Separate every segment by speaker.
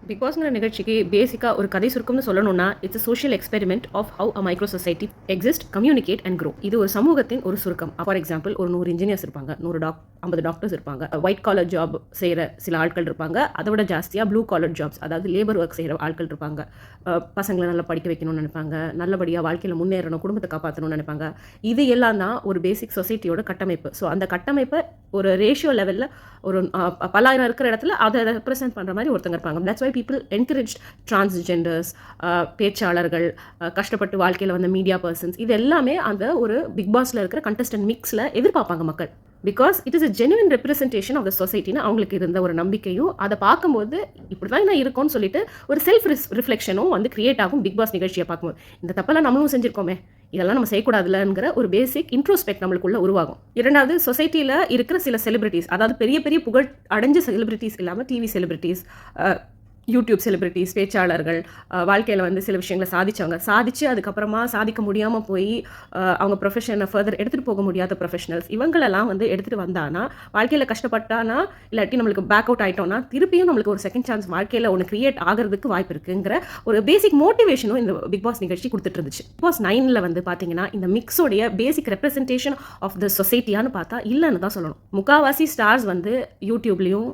Speaker 1: Big பாஸ்ங்கிற நிகழ்ச்சிக்கு பேசிக்காக ஒரு கதை சுருக்கம்னு சொல்லணும்னா it's social experiment of how a micro society exist communicate and grow. இது ஒரு சமூகத்தின் ஒரு சுருக்கம். ஃபார் எக்ஸாம்பிள், ஒரு 100 இன்ஜினியர்ஸ் இருப்பாங்க, 50 டாக்டர்ஸ் இருப்பாங்க, ஒயிட் காலர் ஜாப் செய்கிற சில ஆட்கள் இருப்பாங்க, அதை விட ஜாஸ்தியாக ப்ளூ காலர் ஜாப்ஸ், அதாவது லேபர் ஒர்க் செய்கிற ஆட்கள் இருப்பாங்க. பசங்களை நல்லா படிக்க வைக்கணும்னு நினைப்பாங்க, நல்லபடியாக வாழ்க்கையில் முன்னேறணும், குடும்பத்தை காப்பாற்றணும்னு நினைப்பாங்க. இது எல்லாம் தான் ஒரு பேசிக் சொசைட்டியோட கட்டமைப்பு. ஸோ அந்த கட்டமைப்பை ஒரு ரேஷியோ லெவலில் ஒரு 10,000 இருக்கிற இடத்துல அதை ரெப்ரசென்ட் பண்ணுற மாதிரி ஒருத்தங்க இருப்பாங்க. That's why people encourage transgenders, பேச்சாளர்கள், கஷ்டப்பட்டு வாழ்க்கையில் வந்த மீடியா பர்சன்ஸ், இது எல்லாமே அந்த ஒரு பிக் பாஸில் இருக்கிற கண்டஸ்டன்ட் மிக்ஸில் எதிர்பார்ப்பாங்க மக்கள். Because it is a genuine representation of the சொசைட்டின்னு அவங்களுக்கு இருந்த ஒரு நம்பிக்கையும், அதை பார்க்கும்போது இப்படி தான் நான் இருக்கும்னு சொல்லிட்டு ஒரு செல்ஃப் ரிஃப்ளெக்ஷனும் வந்து கிரியேட் ஆகும் பிக் பாஸ் நிகழ்ச்சியை பார்க்கும்போது. இந்த தப்பெல்லாம் நம்மளும் செஞ்சிருக்கோமே, இதெல்லாம் நம்ம செய்யக்கூடாதுலங்கிற ஒரு பேசிக் இன்ட்ரோஸ்பெக்ட் நம்மளுக்குள்ள உருவாகும். இரண்டாவது, சொசைட்டியில் இருக்கிற சில செலிபிரிட்டிஸ், அதாவது பெரிய பெரிய புகழ் அடைஞ்ச செலிபிரிட்டிஸ் இல்லாமல் டிவி செலிபிரிட்டிஸ், யூடியூப் செலிபிரிட்டிஸ், பேச்சாளர்கள், வாழ்க்கையில் வந்து சில விஷயங்களை சாதிச்சு அதுக்கப்புறமா சாதிக்க முடியாமல் போய் அவங்க ப்ரொஃபஷனை ஃபர்தர் எடுத்துகிட்டு போக முடியாத ப்ரொஃபஷனல்ஸ், இவங்களெல்லாம் வந்து எடுத்துகிட்டு வந்தானா, வாழ்க்கையில் கஷ்டப்பட்டானா, இல்லாட்டி நம்மளுக்கு பேக் அவுட் ஆகிட்டோம்னா திருப்பியும் நம்மளுக்கு ஒரு செகண்ட் சான்ஸ் வாழ்க்கையில் ஒன்று கிரியேட் ஆகிறதுக்கு வாய்ப்பு இருக்குங்கிற ஒரு பேசிக் மோட்டிவேஷனும் இந்த பிக் பாஸ் நிகழ்ச்சி கொடுத்துட்டு இருந்துச்சு. பிக் பாஸ் 9 வந்து பார்த்தீங்கன்னா இந்த மிக்ஸோடைய பேசிக் ரெப்ரசன்டேஷன் ஆஃப் த சொசைட்டியான்னு பார்த்தா இல்லைன்னு தான் சொல்லணும். முக்காவாசி ஸ்டார்ஸ் வந்து யூடியூப்லையும்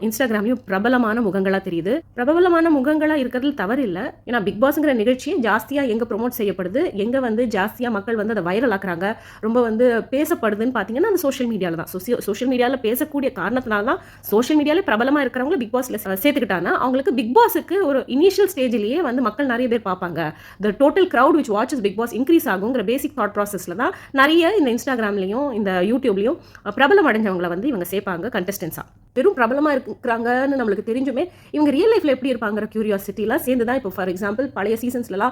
Speaker 1: இன்ஸ்டாகிராம்லையும் பிரபலமான முகங்களாக தெரியுது. பிரபலமான முகங்களாக இருக்கிறது தவறு இல்லை. ஏன்னா பிக் பாஸ்ங்கிற நிகழ்ச்சி ஜாஸ்தியாக எங்கே ப்ரொமோட் செய்யப்படுது, எங்கே வந்து ஜாஸ்தியாக மக்கள் வந்து அதை வைரல் ஆக்குறாங்க, ரொம்ப வந்து பேசப்படுதுன்னு பார்த்தீங்கன்னா அந்த சோஷியல் மீடியாவில் தான். சோஷியல் மீடியாவில் பேசக்கூடிய காரணத்தினால தான் சோஷியல் மீடியாவில் பிரபலமாக இருக்கிறவங்க பிக் பாஸில் சேர்த்துக்கிட்டாங்கன்னா அவங்களுக்கு பிக் பாஸுக்கு ஒரு இனிஷியல் ஸ்டேஜ்லேயே வந்து மக்கள் நிறைய பேர் பார்ப்பாங்க. The total crowd which watches Bigg Boss increase ஆகுங்கிற பேசிக் தாட் ப்ராசஸில் தான் நிறைய இந்த இன்ஸ்டாகிராம்லையும் இந்த யூடியூப்லையும் பிரபலம் அடைஞ்சவங்களை வந்து இவங்க சேர்ப்பாங்க கண்டஸ்டன்ஸாக. வெறும் பிரபலமாக இருக்கிறாங்கன்னு நம்மளுக்கு தெரிஞ்சுமே இவங்க ரியல் லைஃப்பில் எப்படி இருப்பாங்கிற கியூரியாசிட்டிலாம் சேர்ந்து தான். இப்போ ஃபார் எக்ஸாம்பிள் பழைய சீசன்ஸ்லாம்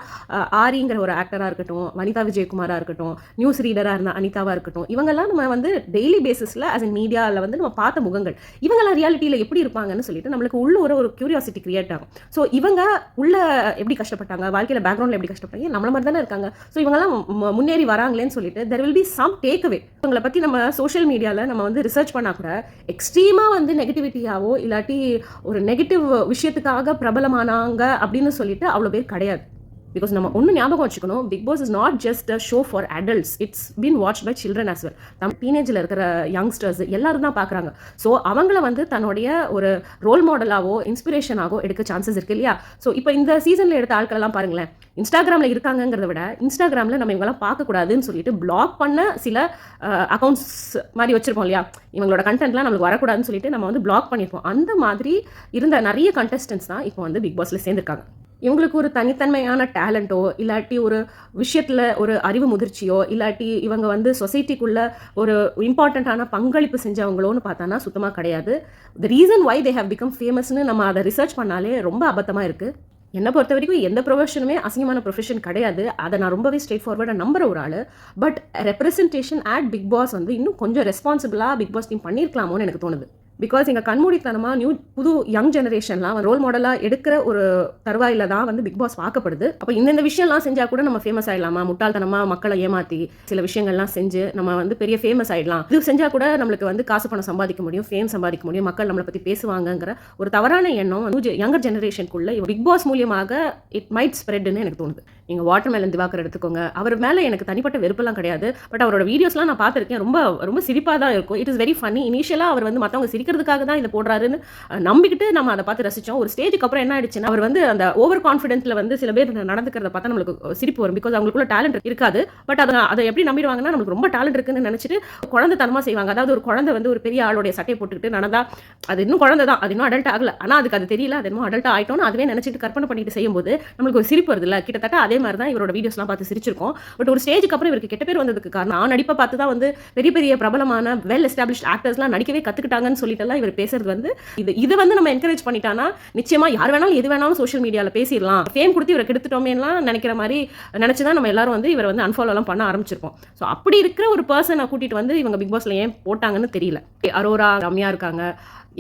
Speaker 1: ஆரிங்கிற ஒரு ஆக்டராக இருக்கட்டும், வனிதா விஜயகுமாராக இருக்கட்டும், நியூஸ் ரீடராக இருந்த அனிதாவாக இருக்கட்டும், இவங்கெல்லாம் நம்ம வந்து டெய்லி பேசிஸில் அஸ் இன் மீடியாவில் வந்து நம்ம பார்த்த முகங்கள், இவங்கெல்லாம் ரியாலிட்டியில் எப்படி இருப்பாங்கன்னு சொல்லிட்டு நம்மளுக்கு உள்ள ஒரு கியூரியாசிட்டி கிரியேட் ஆகும். ஸோ இவங்க உள்ள எப்படி கஷ்டப்பட்டாங்க, வாழ்க்கையில் பேக்ரவுண்டில் எப்படி கஷ்டப்பட்டாங்க, நம்மள மாதிரி தானே இருக்காங்க, ஸோ இவங்கெல்லாம் முன்னேறி வராங்களேன்னு சொல்லிட்டு there will be some take away. இவங்களை பற்றி நம்ம சோஷியல் மீடியாவில் நம்ம வந்து ரிசர்ச் பண்ணால் கூட எக்ஸ்ட்ரீமாக வந்து நெகட்டிவிட்டியாவோ இல்லாட்டி ஒரு நெகட்டிவ் விஷயத்துக்காக பிரபலமானாங்க அப்படின்னு சொல்லிட்டு அவ்வளோ பேர் கிடையாது. பிகாஸ் நம்ம ஒன்று ஞாபகம் வச்சுக்கணும், Bigg Boss is not just a show for adults, it's been watch by children as well. நம்ம டீனேஜில் இருக்கிற யங்ஸ்டர்ஸ் எல்லாரும் தான் பார்க்குறாங்க. ஸோ அவங்கள வந்து தன்னுடைய ஒரு ரோல் மாடலாகவோ இன்ஸ்பிரேஷனாகவோ எடுக்க சான்சஸ் இருக்குது இல்லையா. ஸோ இப்போ இந்த சீசனில் எடுத்த ஆட்களெல்லாம் பாருங்களேன், இன்ஸ்டாகிராமில் இருக்காங்கிறத விட இன்ஸ்டாகிராமில் நம்ம இவங்கெல்லாம் பார்க்கக்கூடாதுன்னு சொல்லிட்டு பிளாக் பண்ண சில அக்கௌண்ட்ஸ் மாதிரி வச்சுருப்போம் இல்லையா, இவங்களோட கண்டென்ட்லாம் நம்மளுக்கு வரக்கூடாதுன்னு சொல்லிட்டு நம்ம வந்து பிளாக் பண்ணியிருப்போம். அந்த மாதிரி இருந்த நிறைய கண்டஸ்டன்ஸ் தான் இப்போ வந்து பிக் பாஸில் சேர்ந்துருக்காங்க. இவங்களுக்கு ஒரு தனித்தன்மையான டேலண்ட்டோ இல்லாட்டி ஒரு விஷயத்தில் ஒரு அறிவு முதிர்ச்சியோ இல்லாட்டி இவங்க வந்து சொசைட்டிக்குள்ளே ஒரு இம்பார்ட்டண்ட்டான பங்களிப்பு செஞ்சவங்களோன்னு பார்த்தானா சுத்தமாக கிடையாது. The reason why they have become ஃபேமஸ்னு நம்ம அதை ரிசர்ச் பண்ணாலே ரொம்ப அபத்தமாக இருக்குது. என்னை பொறுத்த வரைக்கும் எந்த ப்ரொஃபஷனுமே அசிங்கமான ப்ரொஃபஷன் கிடையாது. அதை நான் ரொம்பவே ஸ்ட்ரெயிட் ஃபார்வர்டாக நம்புற ஒரு ஆள். But representation at Bigg Boss வந்து இன்னும் கொஞ்சம் ரெஸ்பான்சிபிளாக பிக் பாஸ் டீம் பண்ணியிருக்கலாமோன்னு எனக்கு தோணுது. பிகாஸ் எங்கள் கண்மூடித்தனமாக புது யங் ஜெனரேஷன்லாம் ரோல் மாடலாக எடுக்கிற ஒரு தருவாயில் தான் வந்து பிக் பாஸ் பார்க்கப்படுது. அப்போ இந்த விஷயம்லாம் செஞ்சால் கூட நம்ம ஃபேமஸ் ஆகிடலாமா, முட்டாள்தனமாக மக்களை ஏமாற்றி சில விஷயங்கள்லாம் செஞ்சு நம்ம வந்து பெரிய ஃபேமஸ் ஆகிடலாம், இது செஞ்சால் கூட நம்மளுக்கு வந்து காசு பணம் சம்பாதிக்க முடியும், ஃபேம் சம்பாதிக்க முடியும், மக்கள் நம்மளை பற்றி பேசுவாங்கங்கிற ஒரு தவறான எண்ணம் யங்கர் ஜெனரேஷனுக்குள்ளே பிக் பாஸ் மூலியமாக இட் மைட் ஸ்ப்ரெட்னு எனக்கு தோணுது. நீங்கள் வாட்டர்மெலன் திவாகர் எடுத்துக்கோங்க, அவர் மேலே எனக்கு தனிப்பட்ட வெறுப்பெல்லாம் கிடையாது. பட் அவரோட வீடியோஸ்லாம் நான் பார்த்துருக்கேன், ரொம்ப ரொம்ப சிரிப்பாக தான் இருக்கும். It is very funny. இனிஷியலாக அவர் வந்து மற்றவங்க சிரிக்கிறதுக்காக தான் இதை போடுறாருன்னு நம்பிக்கிட்டு நம்ம அதை பார்த்து ரசித்தோம். ஒரு ஸ்டேஜுக்கு அப்புறம் என்ன ஆயிடுச்சுன்னா, அவர் வந்து அந்த ஓவர் கான்ஃபிடென்ட்ல வந்து சில பேர் நடந்துக்கிறத பார்த்தா நம்மளுக்கு சிரிப்பு வரும். பிகாஸ் அவங்களுக்குள்ள டேலண்ட் இருக்காது. பட் அதை எப்படி நம்பிடுவாங்கன்னா, நம்மளுக்கு ரொம்ப டேலண்ட் இருக்குன்னு நினச்சிட்டு குழந்தைத்தனமாக செய்வாங்க. அதாவது ஒரு குழந்தை வந்து ஒரு பெரிய ஆளுடைய சட்டையை போட்டுக்கிட்டு நடந்தா அது இன்னும் குழந்தை தான், அது இன்னும் அடல்ட் ஆகல, ஆனால் அதுக்கு அது தெரியல, அது இன்னும் அடல்ட் ஆகிட்டோன்னு அதுவே நினச்சிட்டு கற்பனை பண்ணிட்டு செய்யும்போது நம்மளுக்கு ஒரு சிரிப்பு வருது இல்லை. கிட்டத்தட்ட அதே மாதிரி தான் இவரோட வீடியோஸ்லாம் பார்த்து சிரிச்சிருக்கோம். பட் ஒரு ஸ்டேஜுக்கு அப்புறம் இவருக்கு கெட்ட பேர் வந்ததுக்கு காரணம் நான் நடிப்பை பார்த்து தான் வந்து பெரிய பெரிய பிரபலமான வெல் எஸ்டாப்ளிஷ்ட் ஆக்டர்ஸ்லாம் நடிக்கவே கற்றுக்கிட்டாங்கன்னு சொல்லிட்டுலாம் இவர் பேசுறது வந்து இது வந்து நம்ம என்கரேஜ் பண்ணிட்டானா நிச்சயமா யார் வேணாலும் எது வேணாலும் சோஷியல் மீடியாவில் பேசிடலாம், ஃபேம் கொடுத்து இவரை கெடுத்துட்டோமேலாம் நினைக்கிற மாதிரி நினச்சிதான் நம்ம எல்லாரும் வந்து இவரை வந்து அன்ஃபாலோலாம் பண்ண ஆரம்பிச்சிருப்போம். ஸோ அப்படி இருக்கிற ஒரு பர்சனை கூட்டிகிட்டு வந்து இவங்க பிக் பாஸில் ஏன் போட்டாங்கன்னு தெரியல. அரோரா, ரம்யா இருக்காங்க,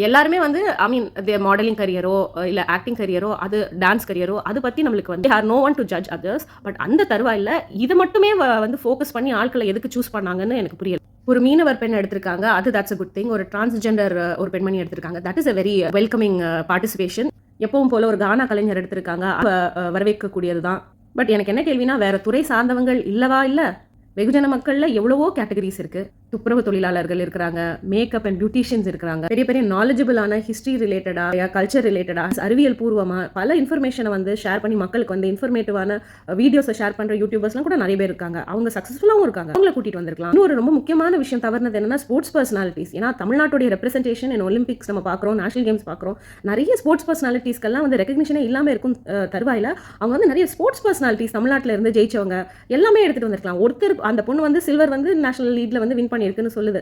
Speaker 1: எல்லாருமே வந்து ஐ மீன் மாடலிங் கரியரோ இல்லை ஆக்டிங் கரியரோ அது டான்ஸ் கரியரோ அதை பற்றி நம்மளுக்கு வந்து here no one to judge others. But அந்த தருவாயில் இதை மட்டுமே வந்து ஃபோக்கஸ் பண்ணி ஆட்களை எதுக்கு சூஸ் பண்ணாங்கன்னு எனக்கு புரியல. ஒரு மீனவர் பெண் எடுத்திருக்காங்க, அது தட்ஸ் அ குட் திங். ஒரு டிரான்ஸ்ஜெண்டர் ஒரு பெண்மணி எடுத்திருக்காங்க, that is a very welcoming participation. எப்பவும் போல ஒரு கானா கலைஞர் எடுத்திருக்காங்க, வரவேற்கக்கூடியது தான். பட் எனக்கு என்ன கேள்வினா, வேற துறை சார்ந்தவங்கள் இல்லவா இல்ல? வெகுஜன மக்கள்ல எவ்வளவோ கேட்டகரிஸ் இருக்கு. துப்புரவு தொழிலாளர்கள் இருக்கிறாங்க, மேக்கப் அண்ட் பியூட்டிஷியன்ஸ் இருக்கிறாங்க, பெரிய பெரிய நாலேஜபிளான ஹிஸ்டரி ரிலேட்டடா, கல்ச்சர் ரிலேட்டடா, அறிவியல் பூர்வமா பல இன்ஃபர்மேஷனை வந்து ஷேர் பண்ணி மக்களுக்கு வந்து இன்ஃபர்மேட்டிவான வீடியோஸை ஷேர் பண்ற யூடியூபர்ஸ்லாம் கூட நிறைய பேர் இருக்காங்க. அவங்க சக்ஸஸ்ஃபுல்லாகவும் இருக்காங்க. அவங்கள கூட்டிட்டு வந்திருக்கலாம். இன்னொரு ரொம்ப முக்கியமான விஷயம் தவறுனது என்னன்னா, ஸ்போர்ட்ஸ் பர்சனாலிட்டிஸ். ஏன்னா தமிழ்நாட்டுடைய ரெப்ரஸன்டேஷன் இன் ஒலிம்பிக்ஸ் நம்ம பார்க்குறோம், நேஷனல் கேம்ஸ் பார்க்குறோம். நிறைய ஸ்போர்ட்ஸ் பர்சனாலிட்டிஸ்க்கெல்லாம் வந்து ரெகக்னிஷனே இல்லாமல் இருக்கும் தருவாயில் அவங்க வந்து நிறைய ஸ்போர்ட்ஸ் பர்சனாலிட்டிஸ் தமிழ்நாட்டில் இருந்து ஜெயிச்சவங்க எல்லாமே எடுத்துட்டு வந்திருக்கலாம். ஒருத்தர் அந்த பொண்ணு வந்து சில்வர் வந்து நேஷனல் லீக்ல வந்து வின் பண்ணியிருக்குன்னு சொல்லுது,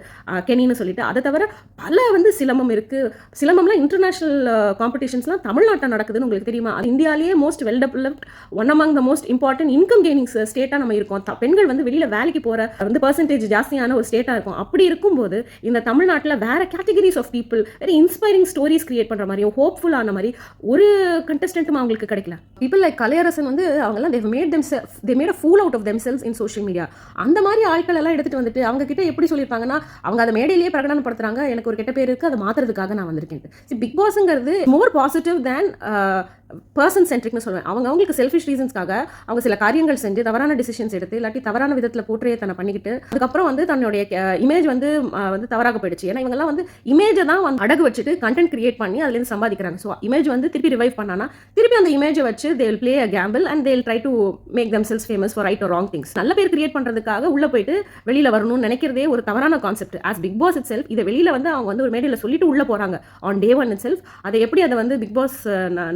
Speaker 1: கெனின்னு சொல்லிட்டு. அதை தவிர பல வந்து சிலம்பம் இருக்கு. சிலம்பம்லாம் இன்டர்நேஷனல் காம்படிஷன்ஸ்லாம் தமிழ்நாட்டில் நடக்குதுன்னு உங்களுக்கு தெரியுமா? அது இந்தியாவிலேயே most well developed, one among the most important income gaining ஸ்டேட்டாக நம்ம இருக்கோம். பெண்கள் வந்து வெளியில் வேலைக்கு போகிற வந்து பர்சன்டேஜ் ஜாஸ்தியான ஒரு ஸ்டேட்டாக இருக்கும். அப்படி இருக்கும்போது இந்த தமிழ்நாட்டில் வேற categories of people very inspiring stories create பண்ணுற மாதிரியும் ஹோப்ஃபுல்லான மாதிரி ஒரு கண்டஸ்டன்ட்டும் அவங்களுக்கு கிடைக்கல. பீப்புள் லைக் கலையரசன் வந்து அவங்கெல்லாம் they made a fool out of themselves in social media. அந்த மாதிரி ஆட்கள் எல்லாம் எடுத்துட்டு வந்துட்டு அவங்க கிட்ட எப்படி சொல்லியிருப்பாங்கன்னா, அவங்க அதை மேடையிலேயே பிரகடனப்படுத்துறாங்க, எனக்கு ஒரு கெட்ட பேர் இருக்கு, அதை மாத்துறதுக்காக நான் வந்திருக்கேன். பிக் பாஸ்ங்கிறது மோர் பாசிட்டிவ் தேன் பர்சன் சென்ட்ரிக்னு சொல்லுவேன். அவங்களுக்கு செல்ஃபிஷ் ரீசன்ஸ்க்காக அவங்க சில காரியங்கள் செஞ்சு தவறான டிசிஷன்ஸ் எடுத்து இல்லாட்டி தவறான விதத்தில் போற்றியே தன்னை பண்ணிக்கிட்டு அதுக்கப்புறம் வந்து தன்னுடைய இமேஜ் வந்து தவறாக போயிடுச்சு. ஏன்னா இவங்கெல்லாம் வந்து இமேஜை தான் வந்து அடகு வச்சுட்டு கண்டென்ட் கிரியேட் பண்ணி அதுலேருந்து சம்பாதிக்கிறாங்க. ஸோ இமேஜ் வந்து திருப்பி ரிவைவ் பண்ணானா திருப்பி அந்த இமேஜை வச்சு they will play a gamble and they will try to make themselves famous for right or wrong things. நல்ல பேர் கிரியேட் பண்ணுறதுக்காக உள்ள போயிட்டு வெளியில வரணும்னு நினைக்கிறதே ஒரு தவறான concept. As Bigg Boss itself இதை வெளியில வந்து அவங்க வந்து ஒரு மேடையில் சொல்லிட்டு உள்ள போறாங்க on day one it self. அதை எப்படி அதை வந்து பிக் பாஸ்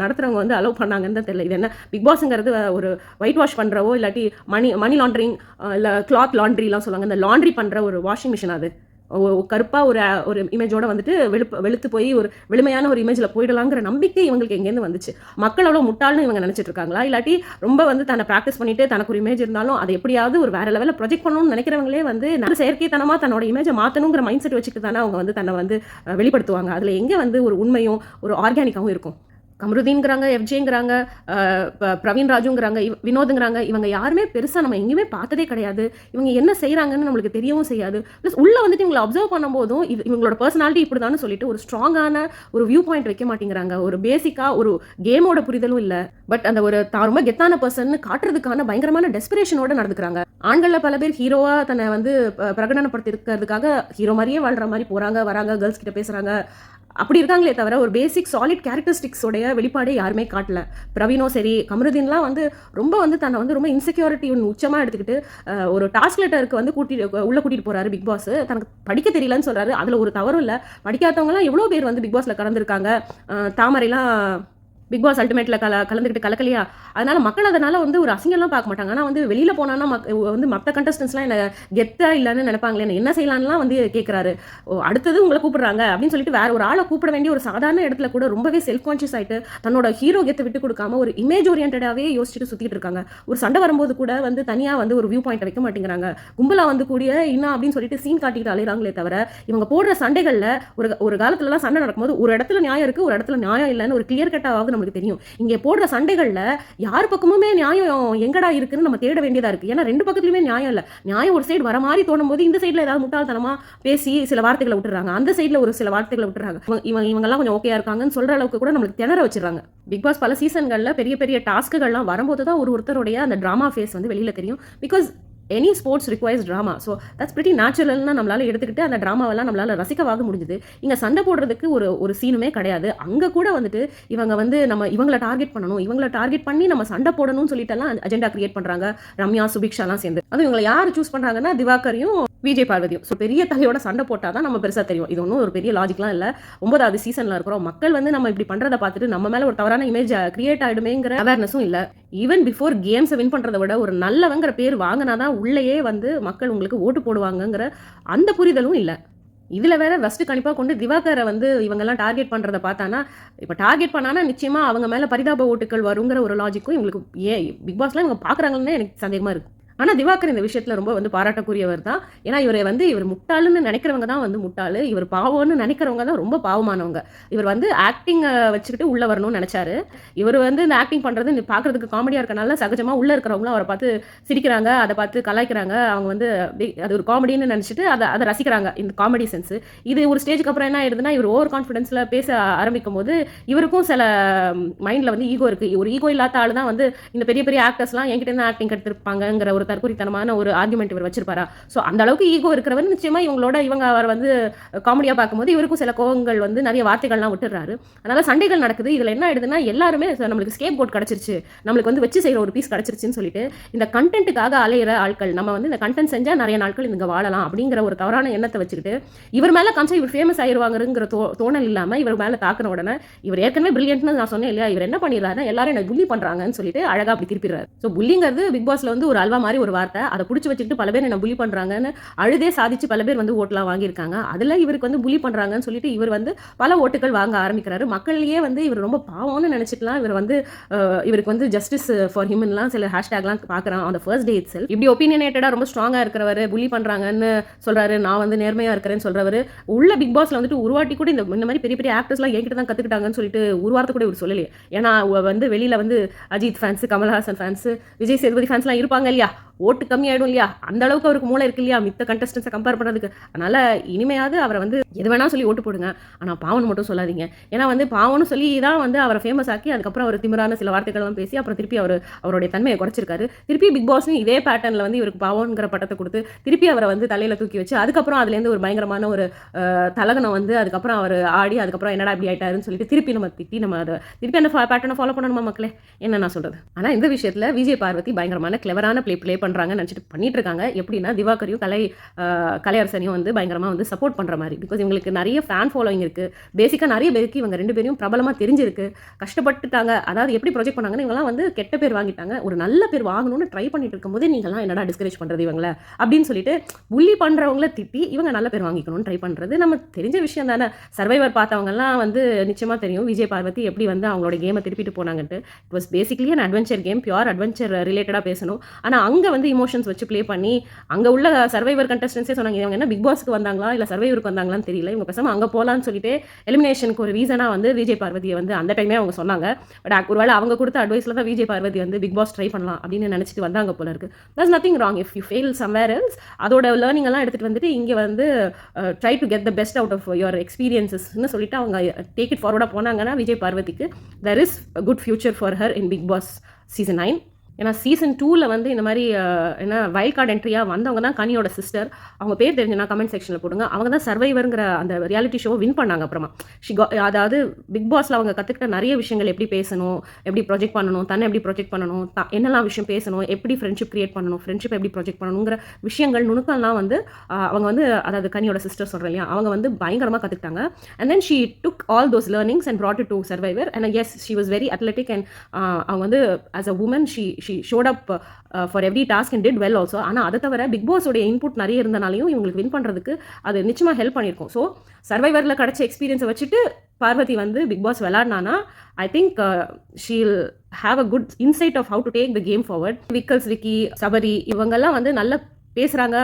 Speaker 1: நடத்துறவங்க வந்து அலோவ் பண்ணாங்கன்னு தெரியல. இது என்ன பிக் பாஸ்ங்கிறது ஒரு ஒயிட் வாஷ் பண்றவோ இல்லாட்டி மணி லாண்டரிங் இல்லை கிளாத் லாண்ட்ரிலாம் சொல்லுவாங்க, இந்த லாண்ட்ரி பண்ற ஒரு வாஷிங் மிஷின். அது கருப்பாக ஒரு இமேஜோட வந்துட்டு வெளுத்து போய் ஒரு வெளுமையான ஒரு இமேஜில் போயிடலாங்கிற நம்பிக்கை இவங்களுக்கு எங்கேருந்து வந்துச்சு? மக்கள் அவ்வளோ முட்டாள்னு இவங்க நினச்சிட்டு இருக்காங்களா? இல்லாட்டி ரொம்ப வந்து தன்னை ப்ராக்டிஸ் பண்ணிட்டு தனக்கு ஒரு இமேஜ் இருந்தாலும் அதை எப்படியாவது ஒரு வேற லெவலில் ப்ரொஜெக்ட் பண்ணணும்னு நினைக்கிறவங்களே வந்து நல்ல செயற்கைத்தனமாக தன்னோட இமேஜை மாற்றணுங்கிற மைண்ட் செட் வச்சுட்டு தானே அவங்க வந்து தன்னை வந்து வெளிப்படுத்துவாங்க. அதில் எங்கே வந்து ஒரு உண்மையும் ஒரு ஆர்கானிக்காகவும் இருக்கும்? கமருதீன்ங்கிறாங்க, எஃப்ஜேங்கிறாங்க, பிரவீன் ராஜுங்கிறாங்க, வினோதுங்கிறாங்க, இவங்க யாருமே பெருசாக நம்ம எங்கேயுமே பார்த்ததே கிடையாது. இவங்க என்ன செய்கிறாங்கன்னு நம்மளுக்கு தெரியவும் செய்யாது. ப்ளஸ் உள்ளே வந்துட்டு இவங்களை அப்சர்வ் பண்ணும்போதும் இவங்களோட பர்சனாலிட்டி இப்படி தானே சொல்லிட்டு ஒரு ஸ்ட்ராங்கான ஒரு வியூ பாயிண்ட் வைக்க மாட்டேங்கிறாங்க. ஒரு பேசிக்காக ஒரு கேமோட புரிதலும் இல்லை. பட் அந்த ஒரு ரொம்ப கெத்தான பர்சன் காட்டுறதுக்கான பயங்கரமான டெஸ்பிரேஷனோட நடந்துக்கிறாங்க. ஆண்களில் பல பேர் ஹீரோவாக தன்னை வந்து பிரகடனப்படுத்தி இருக்கிறதுக்காக ஹீரோ மாதிரியே வாழ்கிற மாதிரி போகிறாங்க, வராங்க, கேர்ள்ஸ் கிட்ட பேசுகிறாங்க, அப்படி இருக்காங்களே தவிர ஒரு பேசிக் சாலிட் கேரக்டரிஸ்டிக்ஸோடைய வெளிப்பாடே யாருமே காட்டல. பிரவீனோ சரி, கமருதீன்லாம் வந்து ரொம்ப வந்து தன்னை வந்து ரொம்ப இன்செக்யூரிட்டி உச்சமாக எடுத்துக்கிட்டு ஒரு டாஸ்க் லெட்டருக்கு வந்து உள்ள கூட்டிட்டு போறாரு பிக் பாஸ். தனக்கு படிக்க தெரியலன்னு சொல்றாரு. அதில் ஒரு தவறும் இல்லை. படிக்காதவங்கலாம் எவ்வளோ பேர் வந்து பிக் பாஸ்ல கலந்துருக்காங்க. தாமரைலாம் பிக் பாஸ் அல்டிமேட்ல கலந்துக்கிட்டு கலக்கலையா? அதனால மக்கள் அதனால வந்து ஒரு அசிங்கம்லாம் பார்க்க மாட்டாங்க. ஆனால் வந்து வெளியில போனான்னா வந்து மற்ற கண்டஸ்டன்ஸ்லாம் என்ன கெத்தா இல்லைன்னு நினைப்பாங்களே, என்ன செய்யலான்லாம் வந்து கேட்குறாரு. அடுத்தது உங்களை கூப்பிடுறாங்க அப்படின்னு சொல்லிட்டு வேற ஒரு ஆளை கூப்பிட வேண்டிய ஒரு சாதாரண இடத்துல கூட ரொம்பவே செல்ஃப் கான்ஷியஸ் ஆயிட்டு தன்னோட ஹீரோ கெத்தை விட்டு கொடுக்காம ஒரு இமேஜ் ஓரியன்டாவே யோசிச்சுட்டு சுத்திட்டு இருக்காங்க. ஒரு சண்டை வரும்போது கூட வந்து தனியா வந்து ஒரு வியூ பாயிண்ட் வைக்க மாட்டேங்கிறாங்க. கும்பலா வந்து கூடிய இன்னும் அப்படின்னு சொல்லிட்டு சீன் காட்டிட்டு அலையிறாங்களே தவிர இவங்க போடுற சண்டைகள்ல ஒரு காலத்துலலாம் சண்டை நடக்கும்போது ஒரு இடத்துல நியாயம் இருக்கு, ஒரு இடத்துல நியாயம் இல்லைன்னு ஒரு கிளியர் கட்டாவது நம்மளுக்கு தெரியும். இங்கே போடுற சண்டைகள்ல யார் பக்கமுமே நியாயம் எங்கடா இருக்குன்னு நம்ம தேட வேண்டியதா இருக்கு. ஏன்னா ரெண்டு பக்கத்துலயுமே நியாயம் இல்லை. நியாயம் ஒரு சைடு வர மாதிரி தோணும் போது இந்த சைடுல ஏதாவது முட்டாள்தனமா பேசி சில வார்த்தைகளை விட்டுறாங்க, அந்த சைடுல ஒரு சில வார்த்தைகளை விட்டுறாங்க. இவங்கெல்லாம் கொஞ்சம் ஓகேயா இருக்காங்கன்னு சொல்ற அளவுக்கு கூட நம்மளுக்கு திணற வச்சிடறாங்க. பிக் பாஸ் பல சீசன்கள்ல பெரிய பெரிய டாஸ்க்குகள்லாம் வரும்போது தான் ஒருத்தருடைய அந்த டிராமா ஃபேஸ் வந்து வெளியில தெரியும். Because any sports requires drama. So that's pretty நேச்சுரல்னு நம்மளால் எடுத்துக்கிட்டு அந்த ட்ராமாவெல்லாம் நம்மளால் ரசிக்கவாக முடிஞ்சுது. இங்கே சண்டை போடுறதுக்கு ஒரு சீனுமே கிடையாது. அங்கே கூட வந்துட்டு இவங்க வந்து இவங்களை டார்கெட் பண்ணணும், இவங்களை டார்கெட் பண்ணி நம்ம சண்டை போடணும்னு சொல்லிட்டுலாம் அஜெண்டா கிரியேட் பண்ணுறாங்க. ரம்யா, சுபிக்ஷாலாம் சேர்ந்து அதுவும் இவங்களை யார் சூஸ் பண்ணுறாங்கன்னா திவாகரையும் விஜய் பார்வதியும். ஸோ பெரிய தலையோட சண்டை போட்டால் தான் நம்ம பெருசாக தெரியும். இது ஒன்றும் ஒரு பெரிய லாஜிக்லாம் இல்லை. 9வது சீசனில் இருக்கிறோம். மக்கள் வந்து நம்ம இப்படி பண்ணுறதை பார்த்துட்டு நம்ம மேலே ஒரு தவறான இமேஜ் கிரியேட் ஆகிடுமேங்கிற அவேர்னஸும் இல்லை. ஈவன் பிஃபோர் கேம்ஸை வின் பண்ணுறதை விட ஒரு நல்லவங்கிற பேர் வாங்கினாதான் உள்ளேயே வந்து மக்கள் உங்களுக்கு ஓட்டு போடுவாங்கங்கிற அந்த புரிதலும் இல்லை. இதில் வேற ஃபஸ்ட்டு கண்டிப்பாக கொண்டு திவாகரை வந்து இவங்கெல்லாம் டார்கெட் பண்ணுறதை பார்த்தானா, இப்போ டார்கெட் பண்ணானா நிச்சயமாக அவங்க மேலே பரிதாப ஓட்டுகள் வருங்கிற ஒரு லாஜிக்கும் இவங்களுக்கு பிக் பாஸ்லாம் இவங்க பார்க்குறாங்கன்னு எனக்கு சந்தேகமாக இருக்குது. ஆனால் திவாகர் இந்த விஷயத்தில் ரொம்ப வந்து பாராட்டக்கூடியவர் தான். ஏன்னா இவர் முட்டாளுன்னு நினைக்கிறவங்க தான் வந்து முட்டாளு, இவர் பாவம்னு நினைக்கிறவங்க தான் ரொம்ப பாவமானவங்க. இவர் வந்து ஆக்டிங்கை வச்சுக்கிட்டு உள்ளே வரணும்னு நினச்சாரு. இவர் வந்து இந்த ஆக்டிங் பண்ணுறது பார்க்குறதுக்கு காமெடியாக இருக்கனால சகஜமாக உள்ளே இருக்கிறவங்களும் அவரை பார்த்து சிரிக்கிறாங்க, அதை பார்த்து கலாய்க்கிறாங்க. அவங்க வந்து அது ஒரு காமெடின்னு நினச்சிட்டு அதை ரசிக்கிறாங்க, இந்த காமெடி சென்ஸ். இது ஒரு ஸ்டேஜுக்கு அப்புறம் என்ன ஆயிடுதுன்னா, இவர் ஓவர் கான்ஃபிடன்ஸில் பேச ஆரம்பிக்கும் போது இவருக்கும் சில மைண்டில் வந்து ஈகோ இருக்குது. ஒரு ஈகோ இல்லாத ஆள் தான் வந்து இந்த பெரிய பெரிய ஆக்டர்ஸ்லாம் என்கிட்ட இருந்து ஆக்டிங் எடுத்திருப்பாங்கிற ஒரு தற்கொலைத்தனமான ஒரு ஆர்குமெண்ட் இவர் வச்சிருப்பாரா. ஸோ அந்த அளவுக்கு ஈகோ இருக்கிறவர் நிச்சயமா இவங்க அவர் வந்து காமெடியாக பார்க்கும்போது இவருக்கும் சில கோவங்கள் வந்து நிறைய வார்த்தைகள்லாம் விட்டுறாரு. அதனால சண்டைகள் நடக்குது. இதில் என்ன ஆயிடுதுன்னா, எல்லாருமே நம்மளுக்கு ஸ்கேப் போர்ட் கிடச்சிருச்சு, நம்மளுக்கு வந்து வச்சு செய்கிற ஒரு பீஸ் கிடச்சிருச்சுன்னு சொல்லிட்டு இந்த கண்டென்ட்டுக்காக அலையிற ஆட்கள், நம்ம வந்து இந்த கண்டென்ட் செஞ்சால் நிறைய நாட்கள் இங்கே வாழலாம் அப்படிங்கிற ஒரு தவறான எண்ணத்தை வச்சுக்கிட்டு இவர் மேலே காமிச்சா இவர் ஃபேமஸ் ஆயிடுவாங்கிற தோணல் இல்லாமல் இவர் மேலே தாக்குன உடனே இவர் ஏற்கனவே பிரில்லியன்ட்னு நான் சொன்னேன் இல்லையா, இவர் என்ன பண்ணிடுறாருன்னா, எல்லாரும் என்ன புள்ளி பண்ணுறாங்கன்னு சொல்லிட்டு அழகாக அப்படி திருப்பிடுறாரு. ஸோ புல்லிங்கிறது பிக் பாஸ்ல வந்து ஒரு அல்வா மாதிரி ஒரு வார்த்தை. அதை பிடிச்சி வச்சுக்கிட்டு பல பேர் என்ன புள்ளி பண்ணுறாங்கன்னு அழுதே சாதிச்சு பல பேர் வந்து ஓட்டெலாம் வாங்கியிருக்காங்க. அதில் இவருக்கு வந்து புள்ளி பண்ணுறாங்கன்னு சொல்லிட்டு இவர் வந்து பல ஓட்டுகள் வாங்க ஆரம்பிக்கிறாரு. மக்களையே வந்து இவர் ரொம்ப பாவம்னு நினச்சிக்கலாம். இவருக்கு வந்து ஜஸ்டிஸ் ஃபார் ஹியூமன்லாம் சில ஹேஷ்டேக்லாம் பார்க்குறான் அந்த ஃபர்ஸ்ட் டே இட் செல்ஃப். இப்படி ஒப்பீனியனேட்டடாக ரொம்ப ஸ்ட்ராங்காக இருக்கிறவர், புள்ளி பண்ணுறாங்கன்னு சொல்கிறாரு, நான் வந்து நேர்மையாக இருக்கிறேன்னு சொல்கிறவர் உள்ள பிக் பாஸ்ல வந்துட்டு உருவாட்டி கூட இந்த மாதிரி பெரிய பெரிய ஆக்டர்ஸ்லாம் என்கிட்ட தான் கற்றுக்கிட்டாங்கன்னு சொல்லிட்டு ஒரு வார்த்தை கூட இவர் சொல்லலையே. ஏன்னா வந்து வெளியில் வந்து அஜித் ஃபேன்ஸு, கமல்ஹாசன் ஃபேன்ஸு, விஜய் சேதுபதி ஃபேன்ஸ்லாம் இருப்பாங்க இல்லையா, ஓட்டு கம்மியாயிடும் இல்லையா, அந்த அளவுக்கு அவருக்கு மூளை இருக்கு இல்லையா மித்த கண்டஸ்டன்ஸை கம்பேர் பண்ணுறதுக்கு. அதனால் இனிமையாவது அவரை வந்து எது வேணால் சொல்லி ஓட்டு போடுங்க, ஆனால் பாவன்னு மட்டும் சொல்லாதீங்க. ஏன்னா வந்து பாவன்னு சொல்லி தான் வந்து அவரை ஃபேமஸ் ஆக்கி அதுக்கப்புறம் அவர் திமிரான சில வார்த்தைகள்லாம் பேசி அப்புறம் திருப்பி அவருடைய தன்மையை குறைச்சிருக்காரு. திருப்பி பிக் பாஸ்னு இதே பேட்டர்னில் வந்து இவருக்கு பாவங்கிற பட்டத்தை கொடுத்து திருப்பி அவரை வந்து தலையில் தூக்கி வச்சு அதுக்கப்புறம் அதுலேருந்து ஒரு பயங்கரமான ஒரு தலகனம் வந்து அதுக்கப்புறம் அவர் ஆடி அதுக்கப்புறம் என்னடா இப்படி ஆயிட்டாருன்னு சொல்லிட்டு திருப்பி நம்ம திட்டி நம்ம அதை திருப்பி அந்த பேட்டர்னை ஃபாலோ பண்ணணுமா மக்களே, என்ன நான் சொல்கிறது. ஆனால் இந்த விஷயத்தில் விஜய் பார்வதி பயங்கரமான கிளவரான ப்ளே பண்ணுறாங்கன்னு நினச்சிட்டு பண்ணிட்டு இருக்காங்க. எப்படின்னா திவாகரையும் கலையரசனையும் வந்து பயங்கரமாக வந்து சப்போர்ட் பண்ணுற மாதிரி. பிகாஸ் இவங்களுக்கு நிறைய ஃபேன் ஃபாலோயிங் இருக்குது. பேசிக்காக நிறைய பேருக்கு இவங்க ரெண்டு பேரும் பிரபலமாக தெரிஞ்சிருக்கு, கஷ்டப்பட்டுட்டாங்க. அதாவது எப்படி ப்ரொஜெக்ட் பண்ணாங்கன்னு இவங்கலாம் வந்து கெட்ட பேர் வாங்கிட்டாங்க. ஒரு நல்ல பேர் வாங்கணும்னு ட்ரை பண்ணிட்டு இருக்கும்போது நீங்களாம் என்னடா டிஸ்கரேஜ் பண்ணுறது இவங்கள அப்படின்னு சொல்லிட்டு புள்ளி பண்ணுறவங்கள திட்டி இவங்க நல்ல பேர் வாங்கிக்கணும்னு ட்ரை பண்ணுறது நம்ம தெரிஞ்ச விஷயம் தானே. சர்வைவர் பார்த்தவங்கலாம் வந்து நிச்சயமாக தெரியும் விஜய் பார்வதி எப்படி வந்து அவங்களோட கேமை திருப்பிட்டு போனாங்கன்ட்டு. It was basically an adventure game, pure adventure ரிலேட்டடாக பேசணும். ஆனால் அங்கே வந்து இமோஷன்ஸ் வச்சு ப்ளே பண்ணி அங்கே உள்ள சர்வைவர் கண்டஸ்டன்ஸே சொன்னாங்க இவங்க என்ன பிக் பாஸ்க்கு வந்தாங்களா இல்லை சர்வைவருக்கு வந்தாங்களான்னு தெரியல, இவங்க பேசாமல் அங்கே போகலான்னு சொல்லிட்டு எலிமினேஷனுக்கு ஒரு ரீசனாக வந்து விஜய் பார்வதியை வந்து அந்த டைமே அவங்க சொன்னாங்க. பட் ஒருவேளை அவங்க கொடுத்த அட்வைஸில் தான் விஜய் பார்வதி வந்து பிக் பாஸ் ட்ரை பண்ணலாம் அப்படின்னு நினச்சிட்டு வந்தாங்க போல இருக்கு. That's nothing wrong if you fail somewhere else. அதோட லேர்னிங் எல்லாம் எடுத்துகிட்டு வந்துட்டு இங்கே வந்து try to get the best out of your எக்ஸ்பீரியன்ஸஸ்ன்னு சொல்லிட்டு அவங்க டேக் இட் ஃபார்வர்டாக போனாங்கன்னா விஜய் பார்வதிக்கு there is a good future for her in Bigg Boss season 9. ஏன்னா சீசன் 2ல் வந்து இந்த மாதிரி என்ன வைல்ட் கார்டு என்ட்ரியாக வந்தவங்க தான் கனியோட சிஸ்டர். அவங்க பேர் தெரிஞ்சுன்னா கமெண்ட் செக்ஷனில் போடுங்க. அவங்க தான் சர்வைவருங்கிற அந்த ரியாலிட்டி ஷோவை வின் பண்ணாங்க. அப்புறமா அதாவது பிக் பாஸில் அவங்க கற்றுக்கிட்ட நிறைய விஷயங்கள், எப்படி பேசணும், எப்படி ப்ரொஜெக்ட் பண்ணணும், தன்னை எப்படி ப்ரொஜெக்ட் பண்ணணும், என்னெல்லாம் விஷயம் பேசணும், எப்படி ஃப்ரெண்ட்ஷிப் கிரியேட் பண்ணணும், ஃப்ரெண்ட்ஷிப் எப்படி ப்ரொஜெக்ட் பண்ணணுங்கிற விஷயங்கள் நுணுக்கம்லாம் வந்து அவங்க வந்து அதாவது கனியோட சிஸ்டர் சொல்கிறேன் இல்லையா, அவங்க வந்து பயங்கரமாக கற்றுக்கிட்டாங்க. And then she took all those learnings and brought it to survivor. And yes she was very athletic and அவங்க வந்து as a woman she showed up for every task and did well also. ஆனால் அதை தவிர big பாஸோடைய input நிறைய இருந்தனாலையும் இவங்களுக்கு win பண்ணுறதுக்கு அது நிச்சயமாக ஹெல்ப் பண்ணியிருக்கும். ஸோ சர்வைவரில் கிடச்ச எக்ஸ்பீரியன்ஸை வச்சுட்டு பார்வதி வந்து பிக் பாஸ் விளாட்னானா I think she'll have a good insight of how to take the game forward. Vikkals, Vicky, Sabari இவங்கெல்லாம் வந்து நல்ல பேசுகிறாங்க,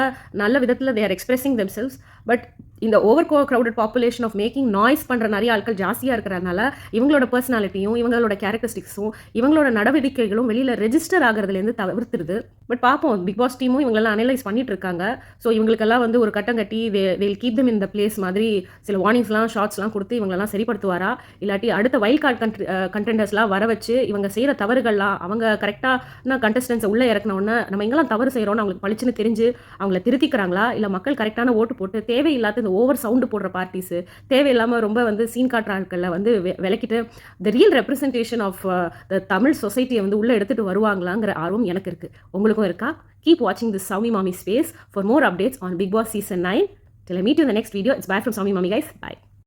Speaker 1: நல்ல விதத்தில் they are expressing themselves. But இந்த over crowded population of making noise பண்ணுற நிறைய ஆட்கள் ஜாஸ்தியாக இருக்கிறதுனால இவங்களோட பர்சனாலிட்டியும் இவங்களோட கேரக்டரிஸ்டிக்ஸும் இவங்களோட நடவடிக்கைகளும் வெளியில் ரெஜிஸ்டர் ஆகிறதுலேருந்து தவிர்த்துருது. பட் பார்ப்போம், பிக் பாஸ் டீமும் இவங்களெல்லாம் அனலைஸ் பண்ணிட்டு இருக்காங்க. ஸோ இவங்களுக்கெல்லாம் வந்து ஒரு கட்டம் கட்டி they'll keep them in the place மாதிரி சில வார்னிங்ஸ்லாம் ஷார்ட்ஸ்லாம் கொடுத்து இவங்களெல்லாம் சரிப்படுத்துவாரா, இல்லாட்டி அடுத்த வைல்ட் கார்டு கண்டெண்டர்ஸ்லாம் வர வச்சு இவங்க செய்கிற தவறுகள்லாம் அவங்க கரெக்டான கண்டஸ்டன்ஸை உள்ளே இறக்கணுன்னு நம்ம எங்கெல்லாம் தவறு செய்கிறோன்னு அவங்களுக்கு பளிச்சுன்னு தெரிஞ்சு அவங்கள திருத்திக்கிறாங்களா, இல்லை மக்கள் கரெக்டான ஓட்டு போட்டு தேவையில்லாத இந்த ஓவர் சவுண்டு போடுற பார்ட்டிஸு, தேவையில்லாமல் ரொம்ப வந்து சீன் காட்டுற ஆட்களில் வந்து விளக்கிட்டு the real representation of the Tamil சொசைட்டியை வந்து உள்ளே எடுத்துகிட்டு வருவாங்களாங்கிற ஆர்வம் எனக்கு இருக்குது. உங்களுக்கும் இருக்கா? கீப் வாட்சிங் this Soumi Mommy Space for more updates on Big Boss Season 9. Till I meet you in the next video. It's bye from Soumi Mommy guys. Bye.